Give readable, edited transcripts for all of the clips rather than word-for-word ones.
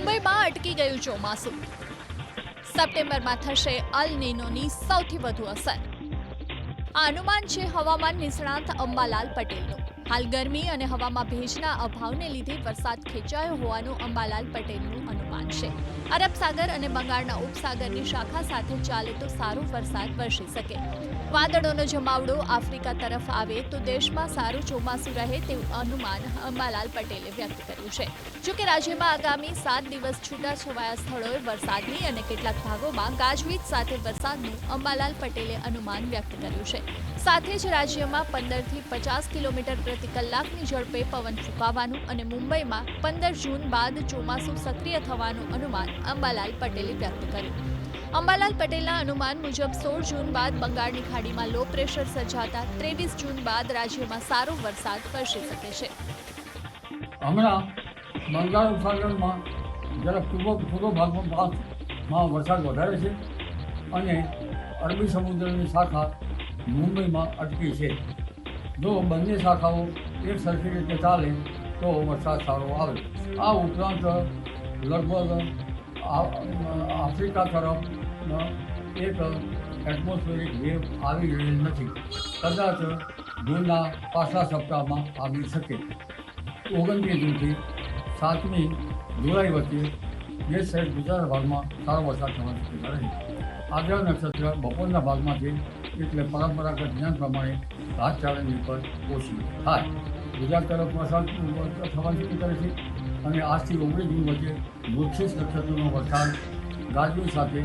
મુંબઈમાં અટકી ગયું ચોમાસું. સપ્ટેમ્બરમાં થશે અલ નીનોની સૌથી વધુ અસર. આ અનુમાન છે હવામાન નિષ્ણાત અંબાલાલ પટેલનું. હાલ ગરમી અને હવામાં ભેજના અભાવને લીધે વરસાદ ખેંચાયો હોવાનું અંબાલાલ પટેલનું અનુમાન છે. અરબ સાગર અને બંગાળના ઉપસાગરની શાખા સાથે ચાલે તો સારો વરસાદ વરસી શકે. વાદળોનો જમાવડો આફ્રિકા તરફ આવે તો દેશમાં સારું ચોમાસું રહે તેવું અનુમાન અંબાલાલ પટેલે વ્યક્ત કર્યું છે. જોકે રાજ્યમાં આગામી 7 દિવસ છૂટાછવાયા સ્થળોએ વરસાદની અને કેટલાક ભાગોમાં ગાજવીજ સાથે વરસાદનું અંબાલાલ પટેલે અનુમાન વ્યક્ત કર્યું છે. સાથે જ રાજ્યમાં 15 થી 50 કિલોમીટર પ્રતિ કલાકની ઝડપે પવન ફૂંકાવાનું અને મુંબઈમાં 15 જૂન બાદ ચોમાસું સક્રિય થવાનું અનુમાન અંબાલાલ પટેલે વ્યક્ત કર્યું. અંબાલાલ પટેલના અનુમાન મુજબ 16 જૂન બાદ બંગાળની ખાડીમાં લો પ્રેશર સર્જાતા 23 જૂન બાદ રાજ્યમાં સારો વરસાદ વરસી શકે છે. હમણાં બંગાળ ઉપસાગરમાં જરા પૂર્વ ભાગમાં વરસાદ વધારે છે અને અરબી સમુદ્રની શાખા મુંબઈમાં અટકી છે. જો બંને શાખાઓ એક સરખી રીતે ચાલે તો વરસાદ સારો આવે. આ ઉપરાંત લગભગ આફ્રિકા તરફ એક એટમોસ્ફેરિક વેવ આવી રહેલ નથી. કદાચ જૂનના પાછલા સપ્તાહમાં આવી શકે. 29 જૂનથી 7મી જુલાઈ વચ્ચે જે સાઈડ ગુજરાત ભાગમાં સારો વરસાદ થવાની શક્યતા રહી. આગ્રહ નક્ષત્ર બપોરના ભાગમાં છે એટલે પરંપરાગત જ્ઞાન પ્રમાણે ઘાસચારાની ઉપર ઓછી થાય. ગુજરાત તરફ વરસાદ થવાની શક્યતા રહે છે અને આજથી 19 જૂન વચ્ચે વૃક્ષિસ નક્ષત્રનો વરસાદ ગાજવીજ સાથે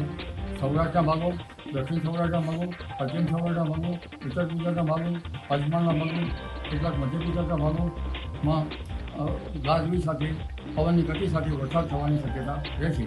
સૌરાષ્ટ્રના ભાગો, દક્ષિણ સૌરાષ્ટ્રના ભાગો, પશ્ચિમ સૌરાષ્ટ્રના ભાગો, ઉત્તર ગુજરાતના ભાગો, પંચમહાલના ભાગો, કેટલાક મધ્ય ગુજરાતના ભાગોમાં ગાજવીજ સાથે પવનની ગતિ સાથે વરસાદ થવાની શક્યતા રહેશે.